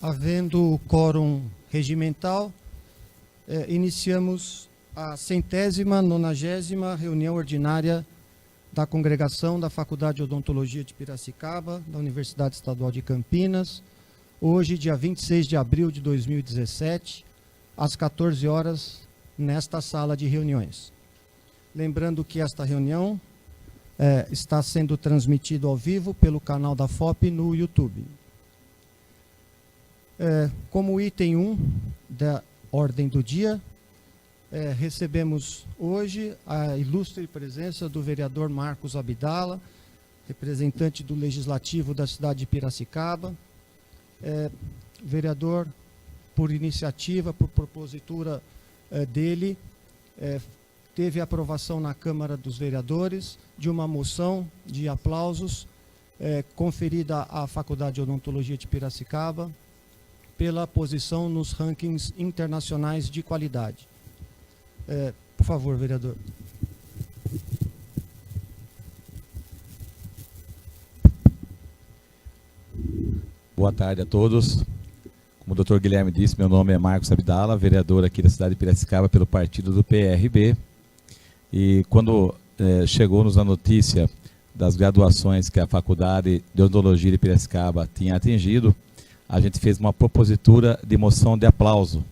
Havendo quórum regimental, iniciamos a 190ª reunião ordinária da Congregação da Faculdade de Odontologia de Piracicaba, da Universidade Estadual de Campinas, hoje, dia 26 de abril de 2017, às 14 horas, nesta sala de reuniões. Lembrando que esta reunião está sendo transmitida ao vivo pelo canal da FOP no YouTube. Como item 1 da ordem do dia, recebemos hoje a ilustre presença do vereador Marcos Abdala, representante do Legislativo da cidade de Piracicaba, vereador por iniciativa, por propositura dele, teve aprovação na Câmara dos Vereadores de uma moção de aplausos conferida à Faculdade de Odontologia de Piracicaba pela posição nos rankings internacionais de qualidade. Por favor, vereador. Boa tarde a todos. Como o Dr. Guilherme disse, meu nome é Marcos Abdala, vereador aqui da cidade de Piracicaba pelo partido do PRB. E quando chegou-nos a notícia das graduações que a Faculdade de Odontologia de Piracicaba tinha atingido, a gente fez uma propositura de moção de aplauso,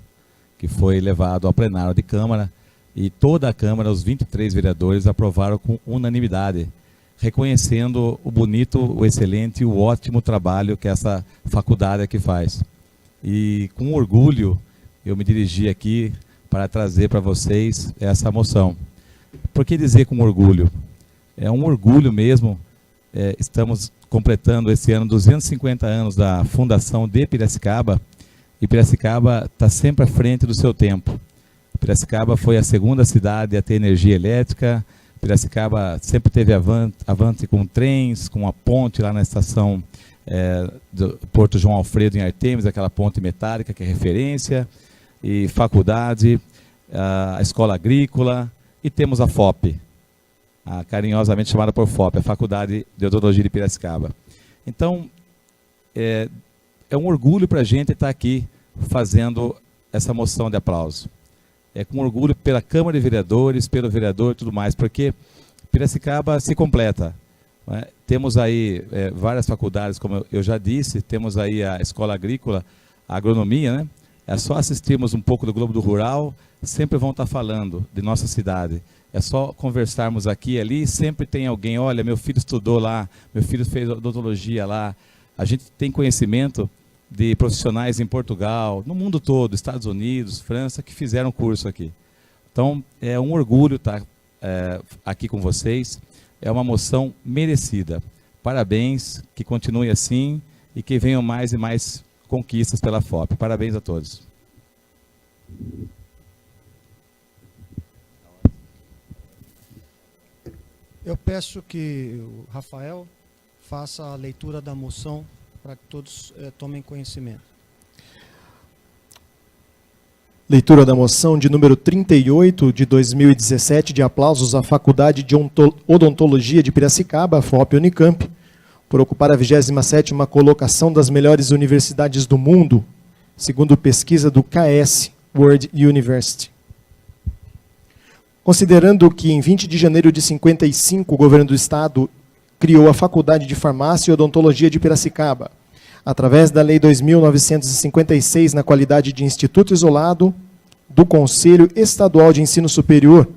que foi levado ao plenário de Câmara, e toda a Câmara, os 23 vereadores, aprovaram com unanimidade, reconhecendo o bonito, o excelente e o ótimo trabalho que essa faculdade aqui faz. E com orgulho, eu me dirigi aqui para trazer para vocês essa moção. Por que dizer com orgulho? É um orgulho mesmo. Estamos completando esse ano 250 anos da fundação de Piracicaba, e Piracicaba está sempre à frente do seu tempo. Piracicaba foi a segunda cidade a ter energia elétrica. Piracicaba sempre teve avante com trens, com a ponte lá na estação do Porto João Alfredo em Artemis, aquela ponte metálica que é referência, e faculdade, a escola agrícola, e temos a FOP, carinhosamente chamada por FOP, a Faculdade de Odontologia de Piracicaba. Então, é um orgulho para a gente estar aqui fazendo essa moção de aplauso. É com orgulho pela Câmara de Vereadores, pelo vereador e tudo mais, porque Piracicaba se completa. Né? Temos aí várias faculdades, como eu já disse, temos aí a Escola Agrícola, a Agronomia, né? É só assistirmos um pouco do Globo do Rural, sempre vão estar falando de nossa cidade. É só conversarmos aqui e ali, sempre tem alguém, olha, meu filho estudou lá, meu filho fez odontologia lá. A gente tem conhecimento de profissionais em Portugal, no mundo todo, Estados Unidos, França, que fizeram curso aqui. Então, é um orgulho estar aqui com vocês. É uma moção merecida. Parabéns, que continue assim e que venham mais e mais conquistas pela FOP. Parabéns a todos. Eu peço que o Rafael faça a leitura da moção para que todos tomem conhecimento. Leitura da moção de número 38 de 2017, de aplausos à Faculdade de Odontologia de Piracicaba, FOP Unicamp, por ocupar a 27ª colocação das melhores universidades do mundo, segundo pesquisa do KS World University. Considerando que em 20 de janeiro de 55 o governo do estado criou a Faculdade de Farmácia e Odontologia de Piracicaba, através da Lei 2.956, na qualidade de Instituto Isolado do Conselho Estadual de Ensino Superior,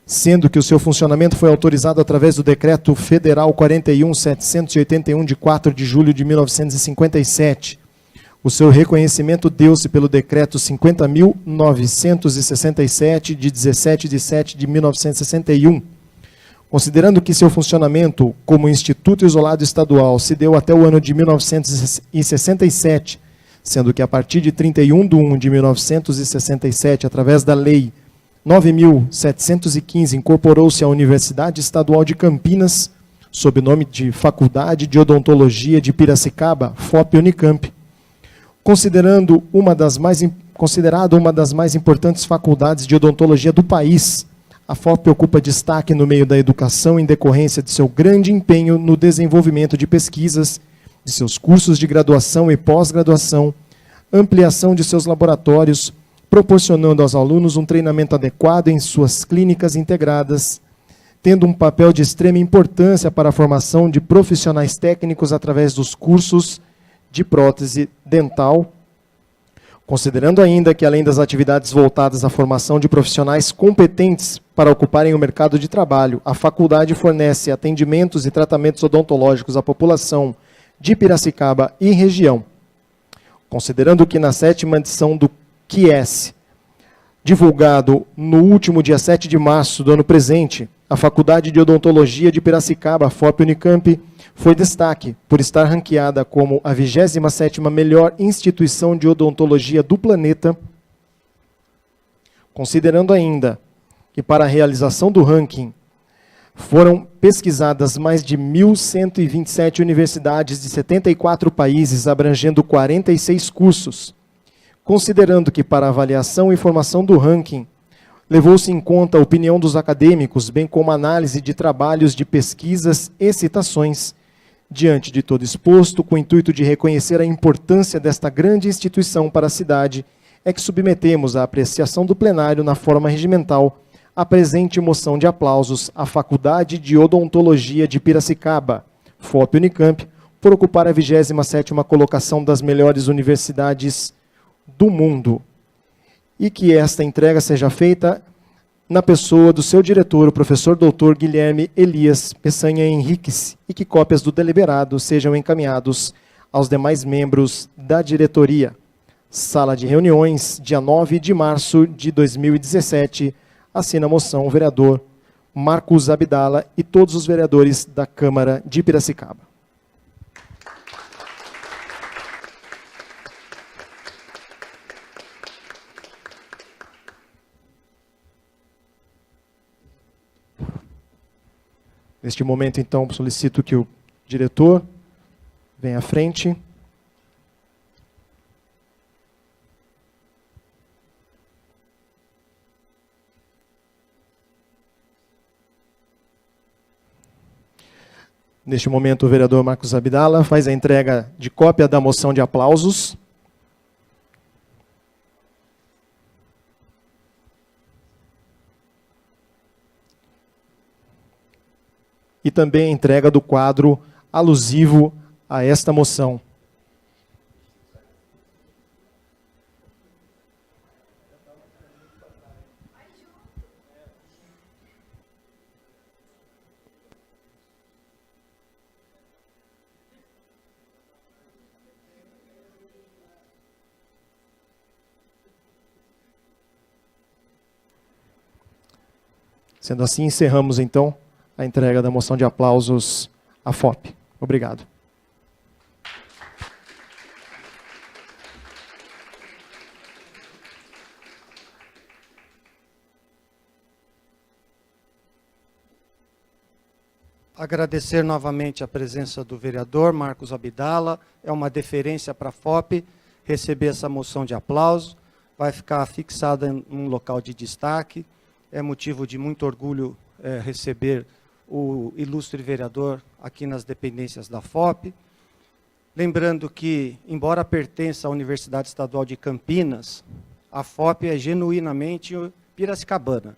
sendo que o seu funcionamento foi autorizado através do Decreto Federal 41.781, de 4 de julho de 1957. O seu reconhecimento deu-se pelo Decreto 50.967, de 17 de 7 de 1961. Considerando que seu funcionamento como Instituto Isolado Estadual se deu até o ano de 1967, sendo que a partir de 31/1 de 1967, através da Lei 9.715, incorporou-se à Universidade Estadual de Campinas, sob o nome de Faculdade de Odontologia de Piracicaba, FOP Unicamp. Considerada uma das mais importantes faculdades de odontologia do país, a FOP ocupa destaque no meio da educação em decorrência de seu grande empenho no desenvolvimento de pesquisas, de seus cursos de graduação e pós-graduação, ampliação de seus laboratórios, proporcionando aos alunos um treinamento adequado em suas clínicas integradas, tendo um papel de extrema importância para a formação de profissionais técnicos através dos cursos de prótese dental, considerando ainda que, além das atividades voltadas à formação de profissionais competentes para ocuparem o mercado de trabalho, a faculdade fornece atendimentos e tratamentos odontológicos à população de Piracicaba e região. Considerando que na 7ª edição do QIES, divulgado no último dia 7 de março do ano presente, a Faculdade de Odontologia de Piracicaba, FOP Unicamp, foi destaque por estar ranqueada como a 27ª melhor instituição de odontologia do planeta, considerando ainda que para a realização do ranking foram pesquisadas mais de 1.127 universidades de 74 países, abrangendo 46 cursos, considerando que para a avaliação e formação do ranking levou-se em conta a opinião dos acadêmicos, bem como a análise de trabalhos de pesquisas e citações. Diante de todo exposto, com o intuito de reconhecer a importância desta grande instituição para a cidade, é que submetemos à apreciação do plenário, na forma regimental, a presente moção de aplausos à Faculdade de Odontologia de Piracicaba, FOP Unicamp, por ocupar a 27ª colocação das melhores universidades do mundo. E que esta entrega seja feita na pessoa do seu diretor, o professor doutor Guilherme Elias Peçanha Henriques, e que cópias do deliberado sejam encaminhados aos demais membros da diretoria. Sala de reuniões, dia 9 de março de 2017, assina a moção o vereador Marcos Abdala e todos os vereadores da Câmara de Piracicaba. Neste momento, então, solicito que o diretor venha à frente. Neste momento, o vereador Marcos Abdala faz a entrega de cópia da moção de aplausos. E também a entrega do quadro alusivo a esta moção. Sendo assim, encerramos então a entrega da moção de aplausos à FOP. Obrigado. Agradecer novamente a presença do vereador Marcos Abdala. É uma deferência para a FOP receber essa moção de aplauso. Vai ficar fixada em um local de destaque. É motivo de muito orgulho receber o ilustre vereador aqui nas dependências da FOP. Lembrando que, embora pertença à Universidade Estadual de Campinas, a FOP é genuinamente piracicabana.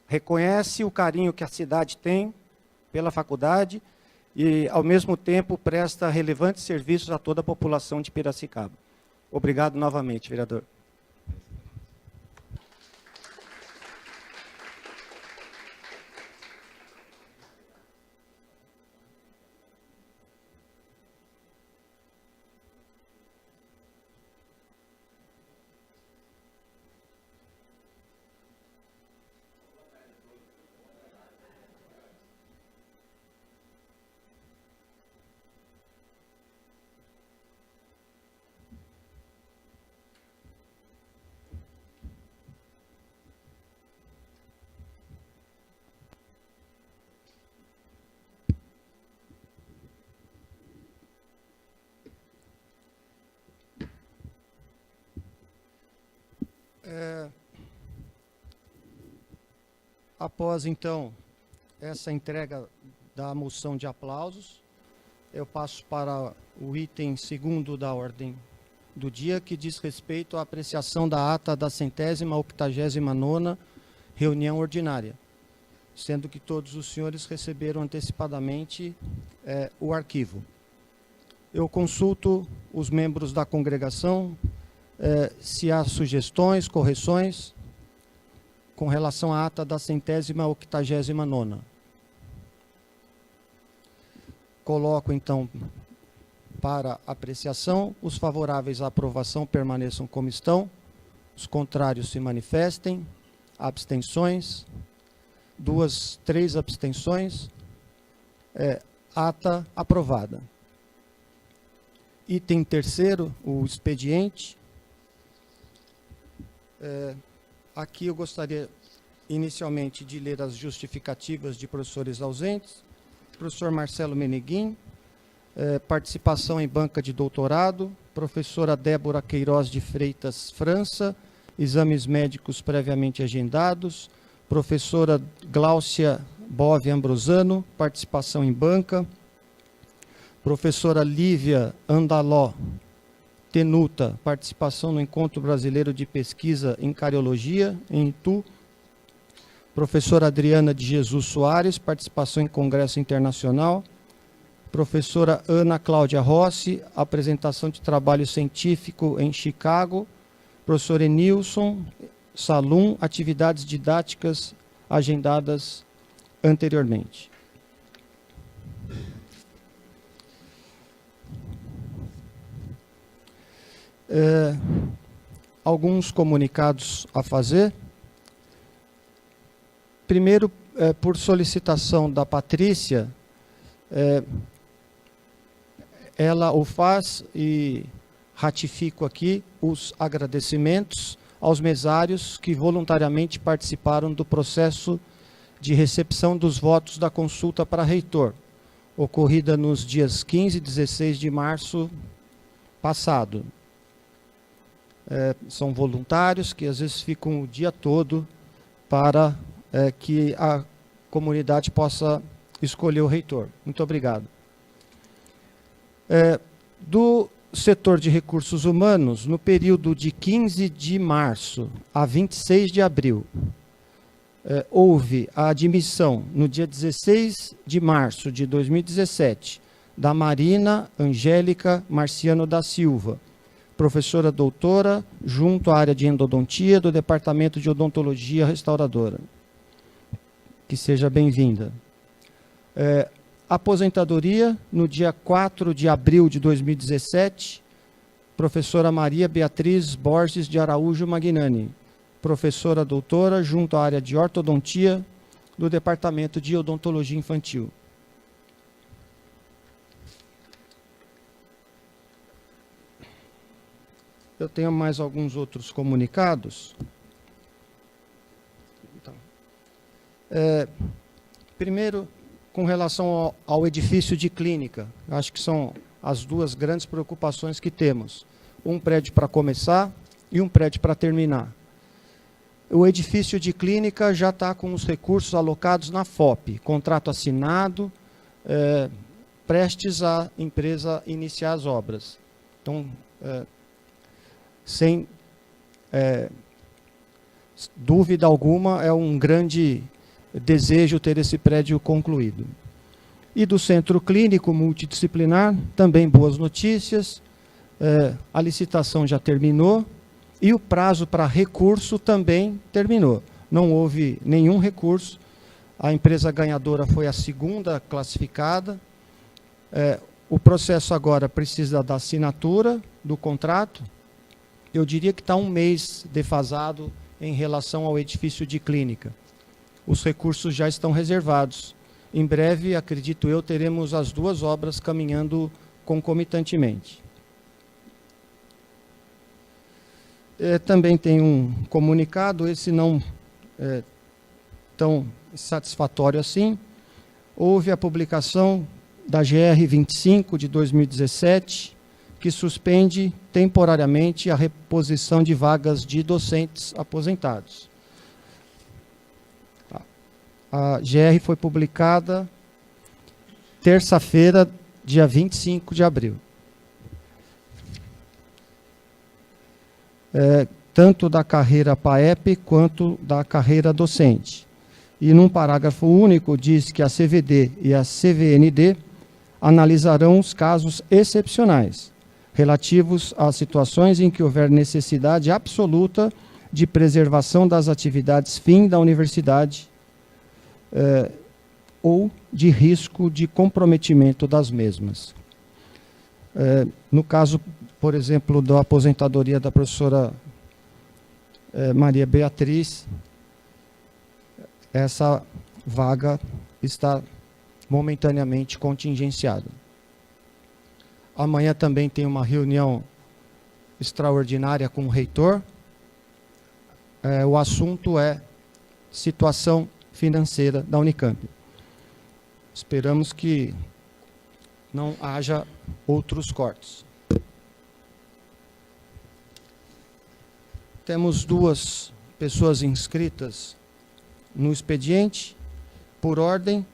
Reconhece o carinho que a cidade tem pela faculdade e, ao mesmo tempo, presta relevantes serviços a toda a população de Piracicaba. Obrigado novamente, vereador. Após, então, essa entrega da moção de aplausos, eu passo para o item 2º da ordem do dia, que diz respeito à apreciação da ata da 189ª reunião ordinária, sendo que todos os senhores receberam antecipadamente o arquivo. Eu consulto os membros da congregação se há sugestões, correções com relação à ata da 189ª. Coloco, então, para apreciação. Os favoráveis à aprovação permaneçam como estão. Os contrários se manifestem. Abstenções. 3 abstenções. Ata aprovada. Item terceiro, o expediente. Aqui eu gostaria inicialmente de ler as justificativas de professores ausentes. Professor Marcelo Meneguin, participação em banca de doutorado. Professora Débora Queiroz de Freitas França, exames médicos previamente agendados. Professora Gláucia Bove Ambrosano, participação em banca. Professora Lívia Andaló Tenuta, participação no Encontro Brasileiro de Pesquisa em Cariologia, em Itu. Professora Adriana de Jesus Soares, participação em Congresso Internacional. Professora Ana Cláudia Rossi, apresentação de trabalho científico em Chicago. Professor Enilson Salum, atividades didáticas agendadas anteriormente. Alguns comunicados a fazer. Primeiro, por solicitação da Patrícia, ela o faz e ratifico aqui os agradecimentos aos mesários que voluntariamente participaram do processo de recepção dos votos da consulta para reitor, ocorrida nos dias 15 e 16 de março passado. São voluntários que às vezes ficam o dia todo para que a comunidade possa escolher o reitor. Muito obrigado. Do setor de recursos humanos, no período de 15 de março a 26 de abril, houve a admissão, no dia 16 de março de 2017, da Marina Angélica Marciano da Silva, professora doutora, junto à área de endodontia do Departamento de Odontologia Restauradora. Que seja bem-vinda. Aposentadoria, no dia 4 de abril de 2017, professora Maria Beatriz Borges de Araújo Magnani, professora doutora, junto à área de ortodontia do Departamento de Odontologia Infantil. Eu tenho mais alguns outros comunicados. Então, primeiro, com relação ao edifício de clínica, acho que são as duas grandes preocupações que temos. Um prédio para começar e um prédio para terminar. O edifício de clínica já está com os recursos alocados na FOP, contrato assinado, prestes a empresa iniciar as obras. Então, sem dúvida alguma, é um grande desejo ter esse prédio concluído. E do centro clínico multidisciplinar, também boas notícias, a licitação já terminou e o prazo para recurso também terminou. Não houve nenhum recurso, a empresa ganhadora foi a segunda classificada, o processo agora precisa da assinatura do contrato. Eu diria que está um mês defasado em relação ao edifício de clínica. Os recursos já estão reservados. Em breve, acredito eu, teremos as duas obras caminhando concomitantemente. Também tem um comunicado, esse não tão satisfatório assim. Houve a publicação da GR 25 de 2017, que suspende temporariamente a reposição de vagas de docentes aposentados. A GR foi publicada terça-feira, dia 25 de abril. tanto da carreira PAEP quanto da carreira docente. E num parágrafo único diz que a CVD e a CVND analisarão os casos excepcionais, relativos às situações em que houver necessidade absoluta de preservação das atividades fim da universidade ou de risco de comprometimento das mesmas. No caso, por exemplo, da aposentadoria da professora Maria Beatriz, essa vaga está momentaneamente contingenciada. Amanhã também tem uma reunião extraordinária com o reitor. O assunto é situação financeira da Unicamp. Esperamos que não haja outros cortes. Temos 2 pessoas inscritas no expediente. Por ordem,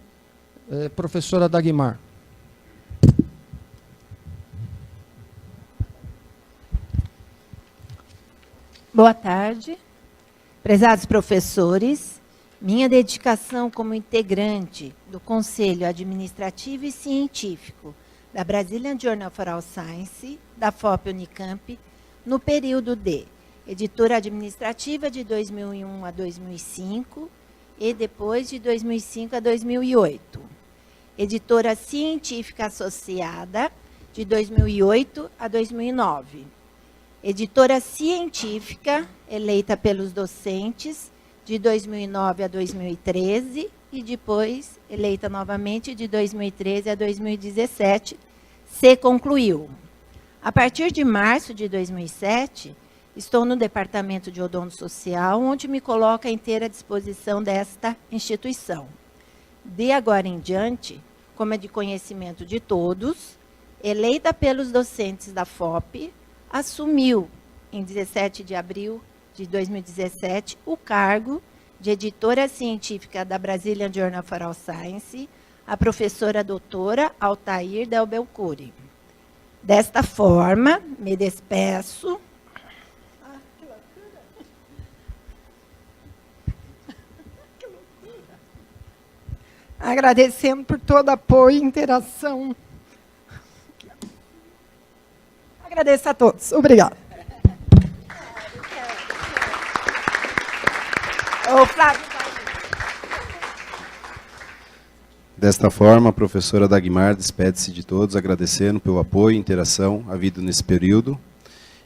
professora Dagmar. Boa tarde, prezados professores. Minha dedicação como integrante do Conselho Administrativo e Científico da Brazilian Journal for All Science, da FOP Unicamp, no período de editora administrativa de 2001 a 2005 e depois de 2005 a 2008. Editora científica associada de 2008 a 2009. Editora científica eleita pelos docentes de 2009 a 2013 e depois eleita novamente de 2013 a 2017, se concluiu. A partir de março de 2007, estou no Departamento de Odonto Social, onde me coloco à inteira disposição desta instituição. De agora em diante, como é de conhecimento de todos, eleita pelos docentes da FOP, assumiu, em 17 de abril de 2017, o cargo de editora científica da Brazilian Journal for All Science, a professora doutora Altair Del Belcuri. Desta forma, me despeço. Agradecendo por todo apoio e interação. Agradeço a todos. Obrigada. Ô, Flávio. Desta forma, a professora Dagmar despede-se de todos, agradecendo pelo apoio e interação havido nesse período,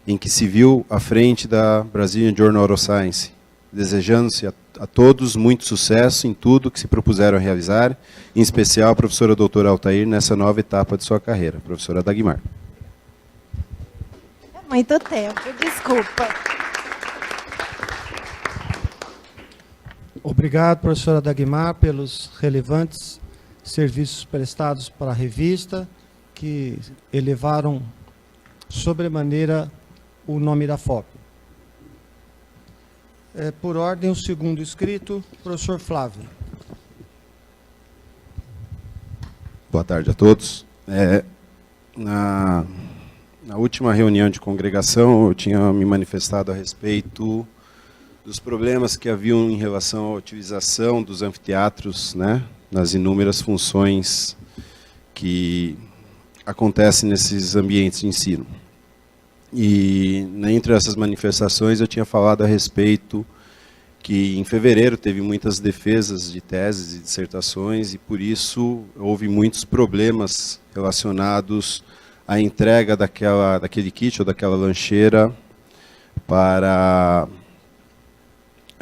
em que se viu à frente da Brazilian Journal of Science, desejando-se a todos muito sucesso em tudo que se propuseram a realizar, em especial a professora doutora Altair nessa nova etapa de sua carreira. Professora Dagmar. É muito tempo, desculpa. Obrigado, professora Dagmar, pelos relevantes serviços prestados para a revista, que elevaram sobremaneira o nome da FOP. Por ordem, o segundo inscrito, professor Flávio. Boa tarde a todos. Na última reunião de congregação, eu tinha me manifestado a respeito dos problemas que haviam em relação à utilização dos anfiteatros, né, nas inúmeras funções que acontecem nesses ambientes de ensino. E, entre essas manifestações, eu tinha falado a respeito que, em fevereiro, teve muitas defesas de teses e dissertações, e, por isso, houve muitos problemas relacionados à entrega daquele kit ou daquela lancheira para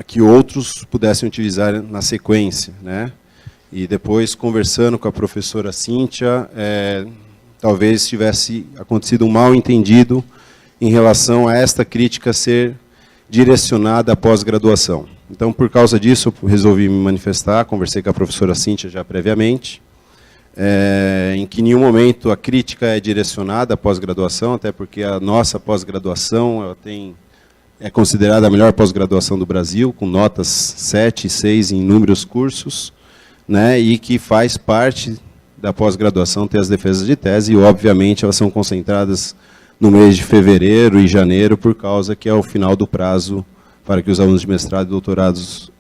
que outros pudessem utilizar na sequência, né? E depois, conversando com a professora Cíntia, talvez tivesse acontecido um mal-entendido em relação a esta crítica ser direcionada à pós-graduação. Então, por causa disso, eu resolvi me manifestar, conversei com a professora Cíntia já previamente, em que em nenhum momento a crítica é direcionada à pós-graduação, até porque a nossa pós-graduação é considerada a melhor pós-graduação do Brasil, com notas 7 e 6 em inúmeros cursos, né, e que faz parte da pós-graduação ter as defesas de tese, e obviamente elas são concentradas no mês de fevereiro e janeiro, por causa que é o final do prazo para que os alunos de mestrado e doutorados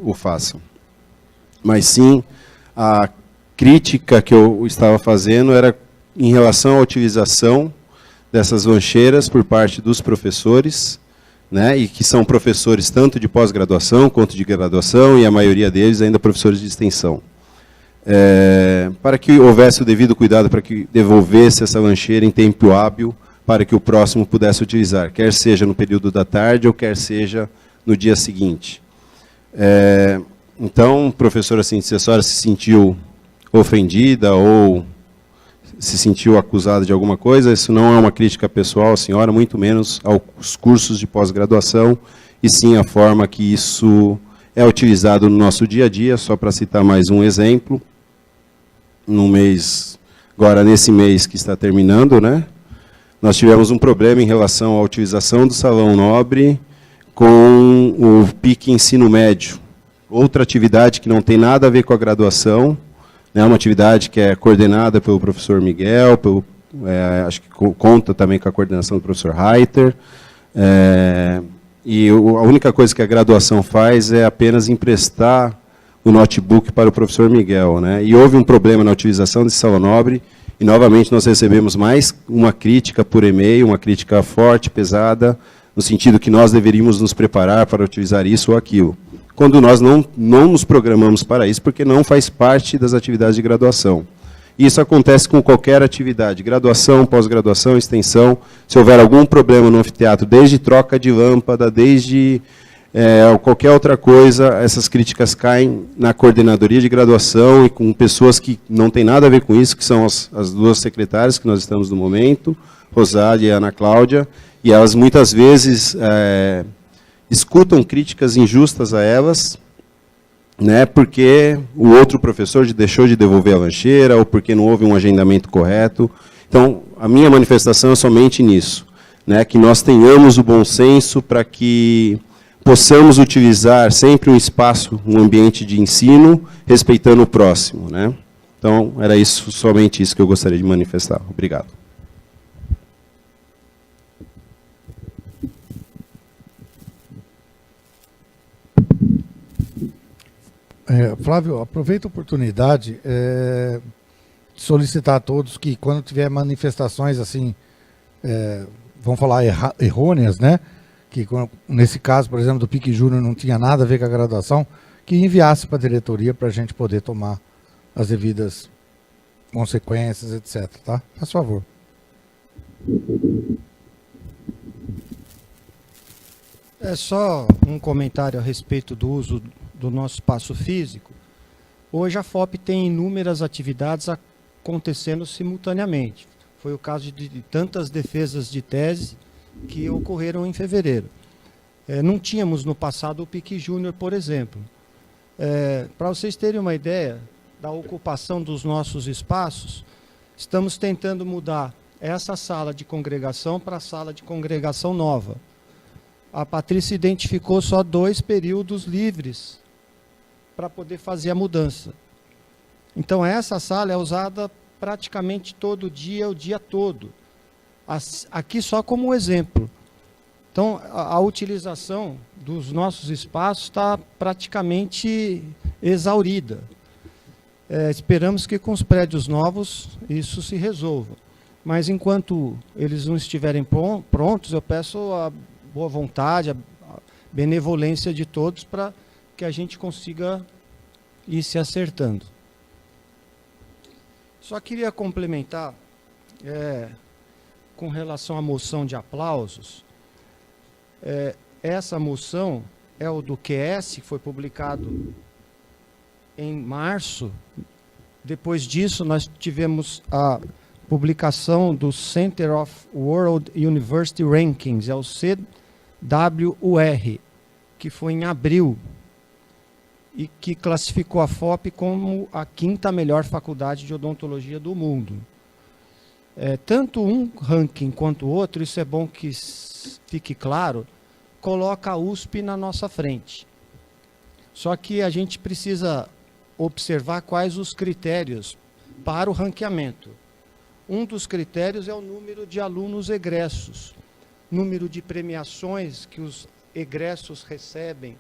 o façam. Mas sim, a crítica que eu estava fazendo era em relação à utilização dessas lancheiras por parte dos professores, né, e que são professores tanto de pós-graduação quanto de graduação, e a maioria deles ainda professores de extensão. Para que houvesse o devido cuidado para que devolvesse essa lancheira em tempo hábil, para que o próximo pudesse utilizar, quer seja no período da tarde ou quer seja no dia seguinte. Então, professora assim, se a senhora se sentiu ofendida ou se sentiu acusada de alguma coisa, isso não é uma crítica pessoal à senhora, muito menos aos cursos de pós-graduação, e sim a forma que isso é utilizado no nosso dia a dia. Só para citar mais um exemplo, agora nesse mês que está terminando, né, nós tivemos um problema em relação à utilização do Salão Nobre com o PIC Ensino Médio, outra atividade que não tem nada a ver com a graduação, né, uma atividade que é coordenada pelo professor Miguel, acho que conta também com a coordenação do professor Reiter, e a única coisa que a graduação faz é apenas emprestar o notebook para o professor Miguel, né, e houve um problema na utilização desse Salão Nobre, e novamente nós recebemos mais uma crítica por e-mail, uma crítica forte, pesada, no sentido que nós deveríamos nos preparar para utilizar isso ou aquilo, quando nós não nos programamos para isso, porque não faz parte das atividades de graduação. Isso acontece com qualquer atividade, graduação, pós-graduação, extensão. Se houver algum problema no anfiteatro, desde troca de lâmpada, desde qualquer outra coisa, essas críticas caem na coordenadoria de graduação e com pessoas que não têm nada a ver com isso, que são as duas secretárias que nós estamos no momento, Rosália e Ana Cláudia, e elas muitas vezes escutam críticas injustas a elas, né, porque o outro professor deixou de devolver a lancheira, ou porque não houve um agendamento correto. Então, a minha manifestação é somente nisso, né, que nós tenhamos o bom senso para que possamos utilizar sempre um espaço, um ambiente de ensino, respeitando o próximo, né. Então, era isso, somente isso que eu gostaria de manifestar. Obrigado. Flávio, aproveita a oportunidade de solicitar a todos que, quando tiver manifestações assim, vamos falar errôneas, né? Que nesse caso, por exemplo, do PIC Júnior não tinha nada a ver com a graduação, que enviasse para a diretoria para a gente poder tomar as devidas consequências, etc. Tá? Faz favor. É só um comentário a respeito do uso do nosso espaço físico. Hoje a FOP tem inúmeras atividades acontecendo simultaneamente. Foi o caso de tantas defesas de tese que ocorreram em fevereiro. Não tínhamos no passado o PIC Júnior, por exemplo. Para vocês terem uma ideia da ocupação dos nossos espaços, estamos tentando mudar essa sala de congregação para a sala de congregação nova. A Patrícia identificou só 2 períodos livres para poder fazer a mudança. Então, essa sala é usada praticamente todo dia, o dia todo. Aqui só como um exemplo. Então, a utilização dos nossos espaços está praticamente exaurida. Esperamos que com os prédios novos isso se resolva. Mas, enquanto eles não estiverem prontos, eu peço a boa vontade, a benevolência de todos para que a gente consiga ir se acertando. Só queria complementar, com relação à moção de aplausos. Essa moção é o do QS, que foi publicado em março. Depois disso, nós tivemos a publicação do Center of World University Rankings, é o CWUR, que foi em abril, e que classificou a FOP como a 5ª melhor faculdade de odontologia do mundo. Tanto um ranking quanto o outro, isso é bom que fique claro, coloca a USP na nossa frente. Só que a gente precisa observar quais os critérios para o ranqueamento. Um dos critérios é o número de alunos egressos, número de premiações que os egressos recebem,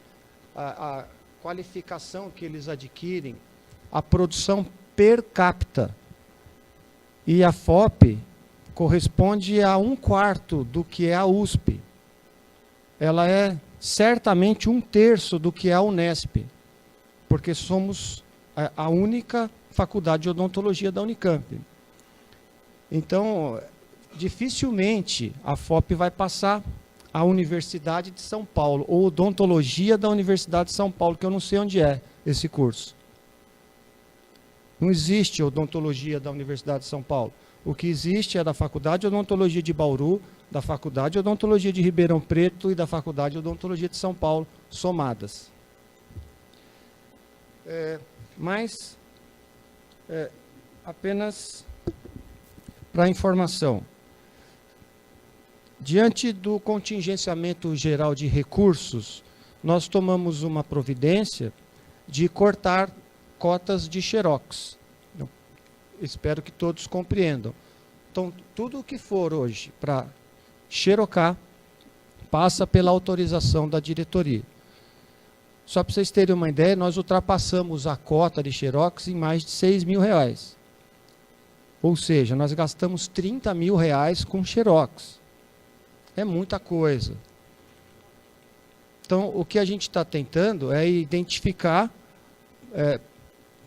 a qualificação que eles adquirem, a produção per capita. E a FOP corresponde a 1/4 do que é a USP. Ela é certamente 1/3 do que é a Unesp, porque somos a única faculdade de odontologia da Unicamp. Então, dificilmente a FOP vai passar a Universidade de São Paulo, ou odontologia da Universidade de São Paulo, que eu não sei onde é esse curso. Não existe odontologia da Universidade de São Paulo. O que existe é da Faculdade de Odontologia de Bauru, da Faculdade de Odontologia de Ribeirão Preto e da Faculdade de Odontologia de São Paulo, somadas. Mas, apenas para informação, diante do contingenciamento geral de recursos, nós tomamos uma providência de cortar cotas de xerox. Eu espero que todos compreendam. Então, tudo o que for hoje para xerocar passa pela autorização da diretoria. Só para vocês terem uma ideia, nós ultrapassamos a cota de xerox em mais de R$6.000. Ou seja, nós gastamos R$30.000 com xerox. É muita coisa. Então, o que a gente está tentando é identificar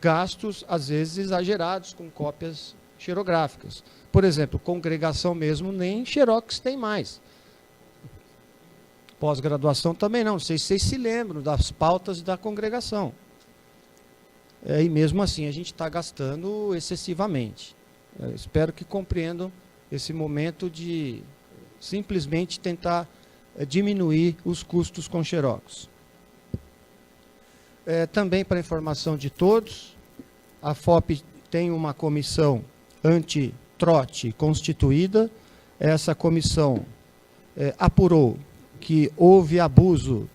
gastos, às vezes, exagerados com cópias xerográficas. Por exemplo, congregação mesmo, nem xerox tem mais. Pós-graduação também não. Não sei se vocês se lembram das pautas da congregação. E mesmo assim, a gente está gastando excessivamente. Espero que compreendam esse momento de simplesmente tentar diminuir os custos com xerox. Também para informação de todos, a FOP tem uma comissão anti-trote constituída. Essa comissão apurou que houve abuso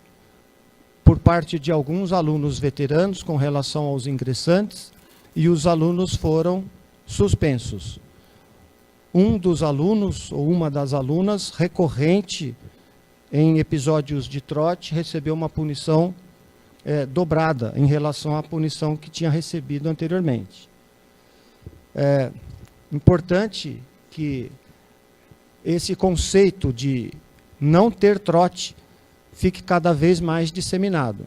por parte de alguns alunos veteranos com relação aos ingressantes e os alunos foram suspensos. Um dos alunos, ou uma das alunas, recorrente em episódios de trote, recebeu uma punição dobrada em relação à punição que tinha recebido anteriormente. É importante que esse conceito de não ter trote fique cada vez mais disseminado.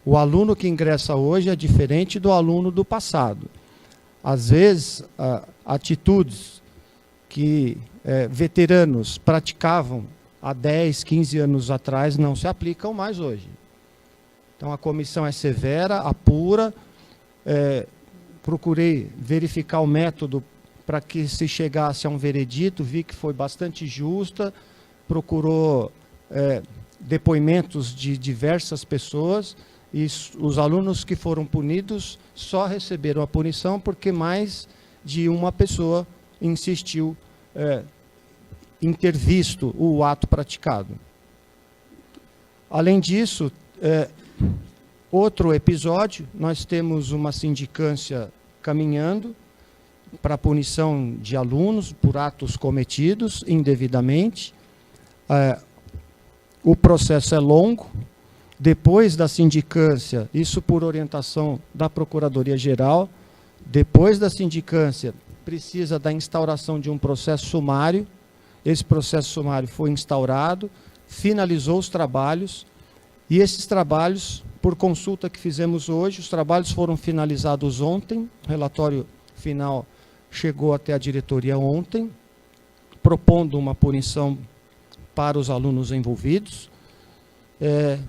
O aluno que ingressa hoje é diferente do aluno do passado. Às vezes, atitudes que veteranos praticavam há 10, 15 anos atrás não se aplicam mais hoje. Então, a comissão é severa, apura. Procurei verificar o método para que se chegasse a um veredito, vi que foi bastante justa, procurou depoimentos de diversas pessoas, e os alunos que foram punidos só receberam a punição porque mais de uma pessoa insistiu em ter visto o ato praticado. Além disso, outro episódio, nós temos uma sindicância caminhando para a punição de alunos por atos cometidos indevidamente. O processo é longo. Depois da sindicância, isso por orientação da Procuradoria-Geral, depois da sindicância, precisa da instauração de um processo sumário. Esse processo sumário foi instaurado, finalizou os trabalhos, e esses trabalhos, por consulta que fizemos hoje, os trabalhos foram finalizados ontem, o relatório final chegou até a diretoria ontem, propondo uma punição para os alunos envolvidos.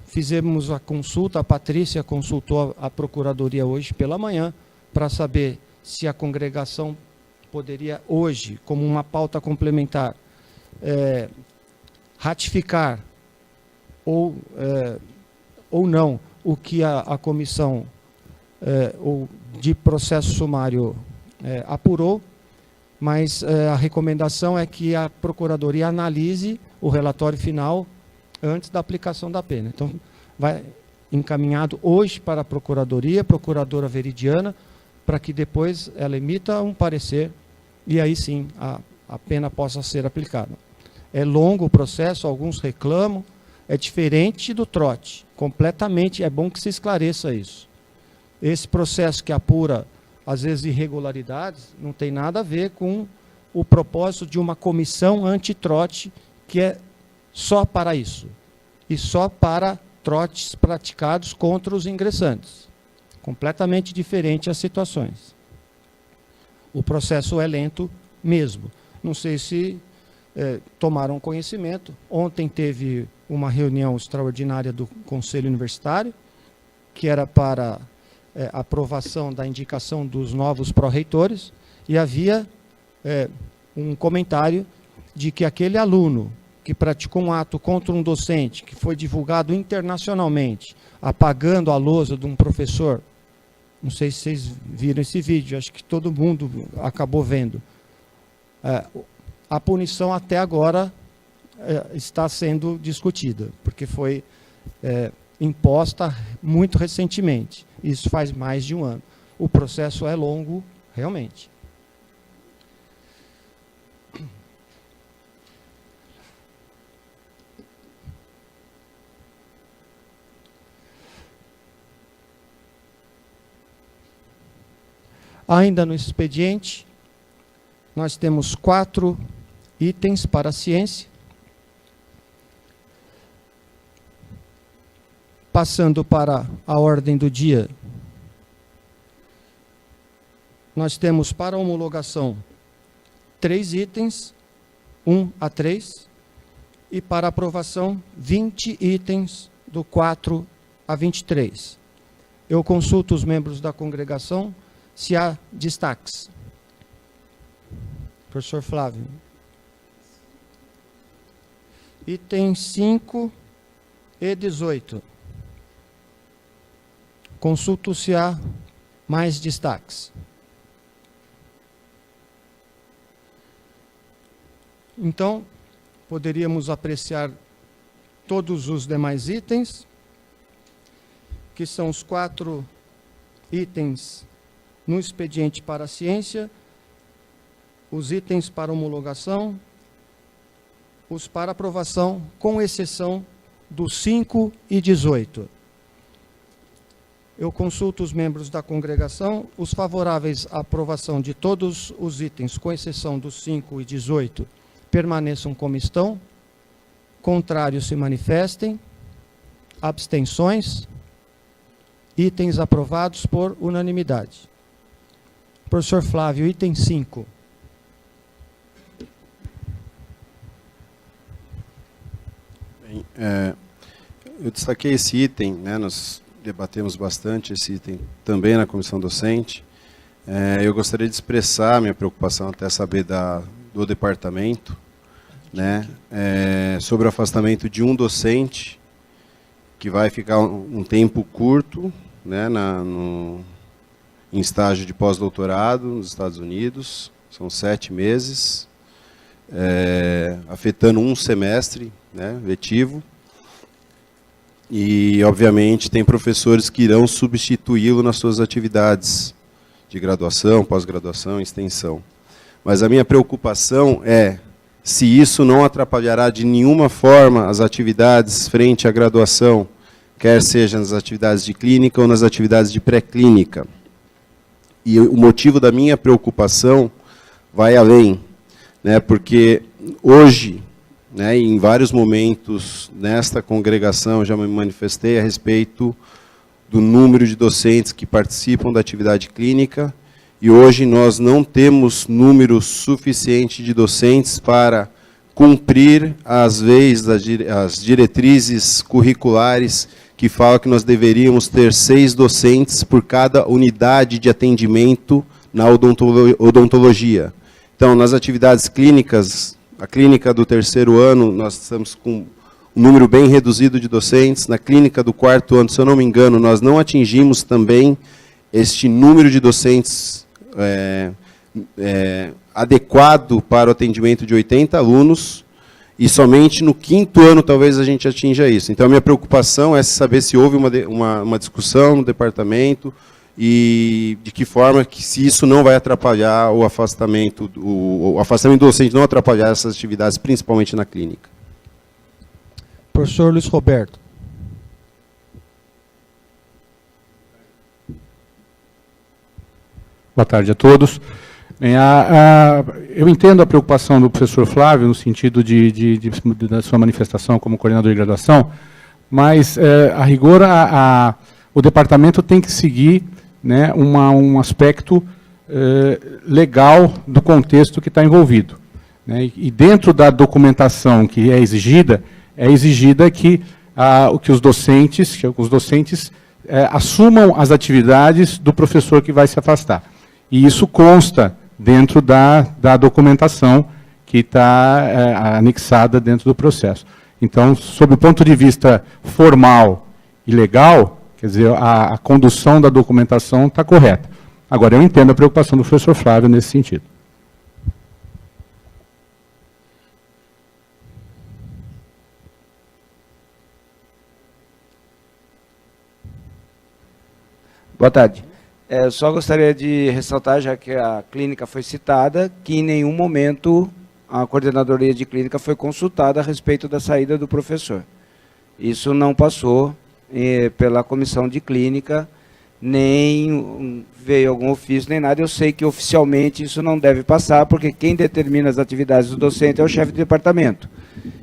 Fizemos a consulta, a Patrícia consultou a Procuradoria hoje pela manhã, para saber se a congregação poderia hoje, como uma pauta complementar, ratificar ou não o que a comissão de processo sumário apurou, mas a recomendação é que a Procuradoria analise o relatório final antes da aplicação da pena. Então, vai encaminhado hoje para a Procuradoria, Procuradora Veridiana, para que depois ela emita um parecer e aí sim a pena possa ser aplicada. É longo o processo, alguns reclamam, é diferente do trote, completamente, é bom que se esclareça isso. Esse processo que apura, às vezes, irregularidades, não tem nada a ver com o propósito de uma comissão antitrote, que é só para isso, e só para trotes praticados contra os ingressantes. Completamente diferente as situações. O processo é lento mesmo. Não sei se tomaram conhecimento. Ontem teve uma reunião extraordinária do Conselho Universitário, que era para aprovação da indicação dos novos pró-reitores, e havia um comentário de que aquele aluno que praticou um ato contra um docente, que foi divulgado internacionalmente, apagando a lousa de um professor, não sei se vocês viram esse vídeo, acho que todo mundo acabou vendo. A punição até agora está sendo discutida, porque foi imposta muito recentemente. Isso faz mais de um ano. O processo é longo, realmente. Ainda no expediente, nós temos 4 itens para a ciência. Passando para a ordem do dia, nós temos para homologação 3 itens, 1 a 3, e para aprovação 20 itens, do 4 a 23. Eu consulto os membros da congregação se há destaques. Professor Flávio. Item 5 e 18. Consulto se há mais destaques. Então, poderíamos apreciar todos os demais itens, que são os 4 itens no expediente para a ciência, os itens para homologação, os para aprovação, com exceção dos 5 e 18. Eu consulto os membros da congregação, os favoráveis à aprovação de todos os itens, com exceção dos 5 e 18, permaneçam como estão, contrários se manifestem, abstenções, itens aprovados por unanimidade. Professor Flávio, item 5. Bem, eu destaquei esse item, né, nós debatemos bastante esse item também na comissão docente. Eu gostaria de expressar minha preocupação, até saber do departamento, né, sobre o afastamento de um docente, que vai ficar um tempo curto, né, em estágio de pós-doutorado nos Estados Unidos, são 7 meses, afetando um semestre, né, letivo, e, obviamente, tem professores que irão substituí-lo nas suas atividades de graduação, pós-graduação, extensão. Mas a minha preocupação é se isso não atrapalhará de nenhuma forma as atividades frente à graduação, quer seja nas atividades de clínica ou nas atividades de pré-clínica. E o motivo da minha preocupação vai além, né, porque hoje, né, em vários momentos nesta congregação, já me manifestei a respeito do número de docentes que participam da atividade clínica, e hoje nós não temos número suficiente de docentes para cumprir, às vezes, as diretrizes curriculares que falam que nós deveríamos ter 6 docentes por cada unidade de atendimento na odontologia. Então, nas atividades clínicas, a clínica do 3º ano, nós estamos com um número bem reduzido de docentes. Na clínica do 4º ano, se eu não me engano, nós não atingimos também este número de docentes adequado para o atendimento de 80 alunos, e somente no 5º ano talvez a gente atinja isso. Então, a minha preocupação é saber se houve uma discussão no departamento, e de que forma que, se isso não vai atrapalhar o afastamento do docente, não atrapalhar essas atividades, principalmente na clínica. Professor Luiz Roberto. Boa tarde a todos. Bem, eu entendo a preocupação do professor Flávio no sentido da sua manifestação como coordenador de graduação, mas, a rigor, o departamento tem que seguir, né, um aspecto legal do contexto que está envolvido, né, e dentro da documentação que é exigida que os docentes assumam as atividades do professor que vai se afastar. E isso consta dentro da documentação que está anexada dentro do processo. Então, sob o ponto de vista formal e legal, quer dizer, a condução da documentação está correta. Agora, eu entendo a preocupação do professor Flávio nesse sentido. Boa tarde. Só gostaria de ressaltar, já que a clínica foi citada, que em nenhum momento a coordenadoria de clínica foi consultada a respeito da saída do professor. Isso não passou pela comissão de clínica, nem veio algum ofício, nem nada. Eu sei que oficialmente isso não deve passar, porque quem determina as atividades do docente é o chefe de departamento.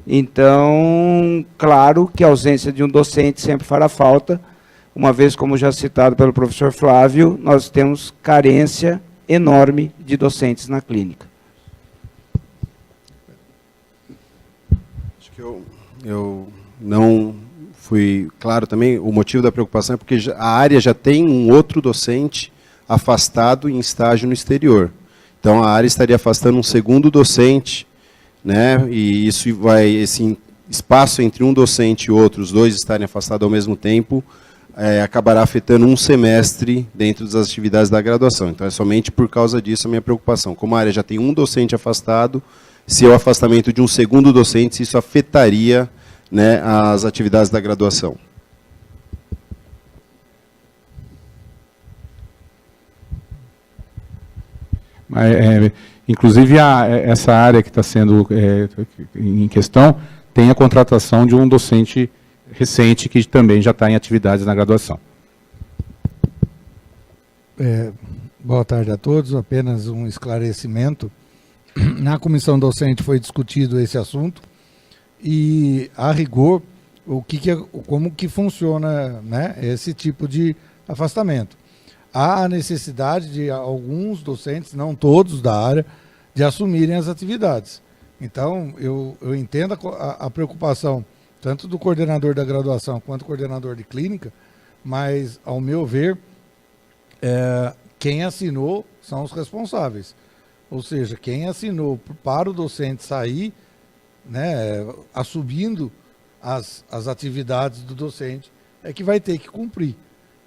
Então, claro que a ausência de um docente sempre fará falta, uma vez, como já citado pelo professor Flávio, nós temos carência enorme de docentes na clínica. Acho que eu não fui claro também. O motivo da preocupação é porque a área já tem um outro docente afastado em estágio no exterior. Então, a área estaria afastando um segundo docente, né? E isso esse espaço entre um docente e outro, os dois estarem afastados ao mesmo tempo, acabará afetando um semestre dentro das atividades da graduação. Então, é somente por causa disso a minha preocupação. Como a área já tem um docente afastado, se é o afastamento de um segundo docente, se isso afetaria, né, as atividades da graduação. Inclusive, essa área que está sendo em questão tem a contratação de um docente recente, que também já está em atividades na graduação. Boa tarde a todos, apenas um esclarecimento. Na comissão docente foi discutido esse assunto e, a rigor, como que funciona, né, esse tipo de afastamento. Há a necessidade de alguns docentes, não todos da área, de assumirem as atividades. Então, eu entendo a preocupação tanto do coordenador da graduação quanto do coordenador de clínica, mas, ao meu ver, quem assinou são os responsáveis. Ou seja, quem assinou para o docente sair, né, assumindo as atividades do docente, é que vai ter que cumprir.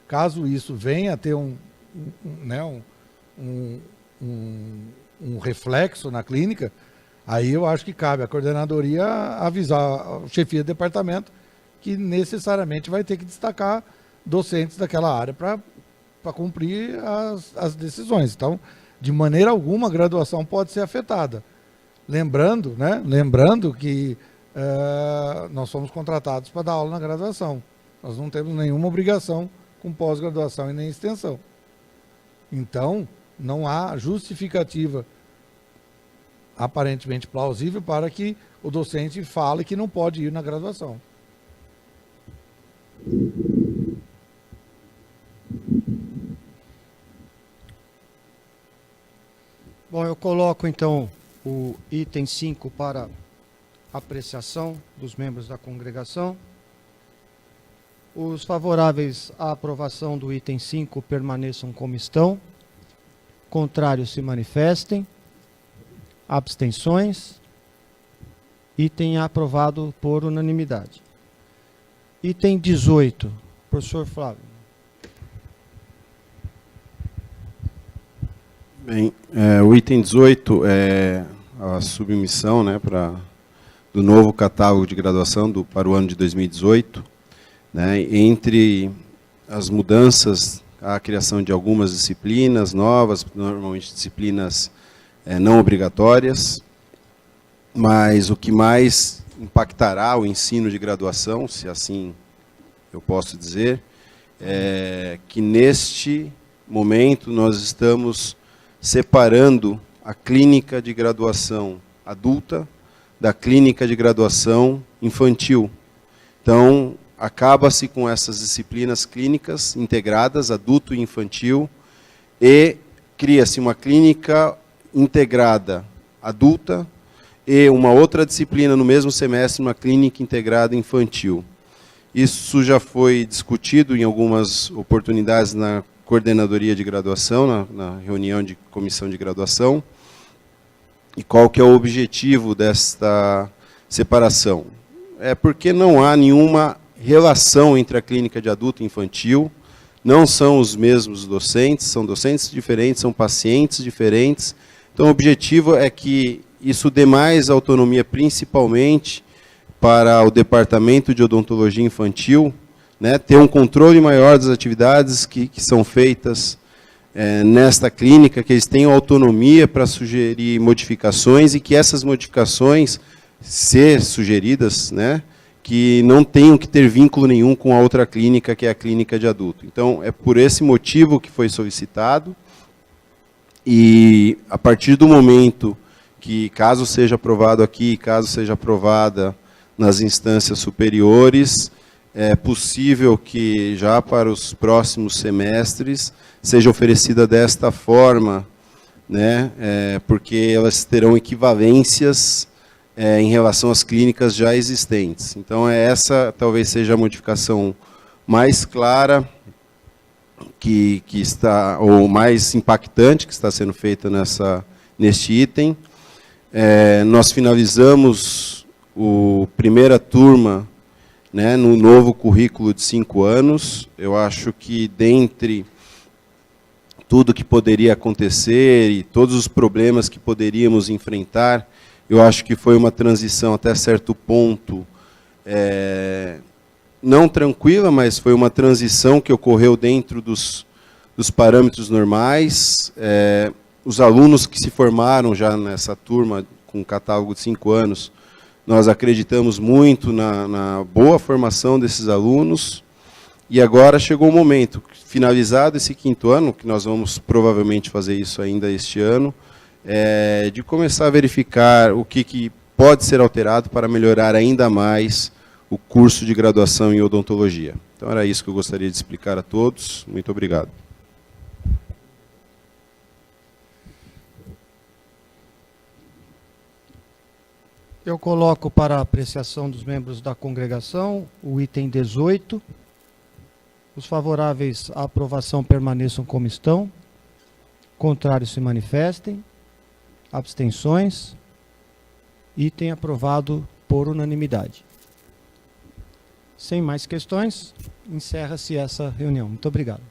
Caso isso venha a ter um reflexo na clínica, aí eu acho que cabe à coordenadoria avisar a chefia de departamento que necessariamente vai ter que destacar docentes daquela área para cumprir as decisões. Então, de maneira alguma, a graduação pode ser afetada. Lembrando que nós somos contratados para dar aula na graduação. Nós não temos nenhuma obrigação com pós-graduação e nem extensão. Então, não há justificativa aparentemente plausível para que o docente fale que não pode ir na graduação. Bom, eu coloco então o item 5 para apreciação dos membros da congregação. Os favoráveis à aprovação do item 5 permaneçam como estão. Contrários se manifestem. Abstenções. Item aprovado por unanimidade. Item 18. Professor Flávio. Bem, o item 18 é a submissão, né, do novo catálogo de graduação para o ano de 2018. Né, entre as mudanças a criação de algumas disciplinas novas, normalmente disciplinas não obrigatórias, mas o que mais impactará o ensino de graduação, se assim eu posso dizer, é que neste momento nós estamos separando a clínica de graduação adulta da clínica de graduação infantil. Então, acaba-se com essas disciplinas clínicas integradas, adulto e infantil, e cria-se uma clínica integrada adulta e uma outra disciplina no mesmo semestre, uma clínica integrada infantil. Isso já foi discutido em algumas oportunidades na coordenadoria de graduação, na reunião de comissão de graduação. E qual que é o objetivo desta separação? É porque não há nenhuma relação entre a clínica de adulto e infantil, não são os mesmos docentes, são docentes diferentes, são pacientes diferentes. Então, o objetivo é que isso dê mais autonomia, principalmente para o Departamento de Odontologia Infantil, né, ter um controle maior das atividades que são feitas nesta clínica, que eles tenham autonomia para sugerir modificações e que essas modificações, ser sugeridas, né, que não tenham que ter vínculo nenhum com a outra clínica, que é a clínica de adulto. Então, é por esse motivo que foi solicitado, e a partir do momento que, caso seja aprovado aqui, caso seja aprovada nas instâncias superiores, é possível que já para os próximos semestres seja oferecida desta forma, né, porque elas terão equivalências em relação às clínicas já existentes. Então, essa talvez seja a modificação mais clara que está, ou mais impactante que está sendo feita neste item. Nós finalizamos a primeira turma, né, no novo currículo de 5 anos. Eu acho que, dentre tudo que poderia acontecer e todos os problemas que poderíamos enfrentar, eu acho que foi uma transição até certo ponto, não tranquila, mas foi uma transição que ocorreu dentro dos parâmetros normais. Os alunos que se formaram já nessa turma com catálogo de 5 anos, nós acreditamos muito na boa formação desses alunos, e agora chegou o momento, finalizado esse 5º ano, que nós vamos provavelmente fazer isso ainda este ano, de começar a verificar o que pode ser alterado para melhorar ainda mais o curso de graduação em odontologia. Então, era isso que eu gostaria de explicar a todos. Muito obrigado. Eu coloco para a apreciação dos membros da congregação o item 18. Os favoráveis à aprovação permaneçam como estão. Contrários se manifestem. Abstenções. Item aprovado por unanimidade. Sem mais questões, encerra-se essa reunião. Muito obrigado.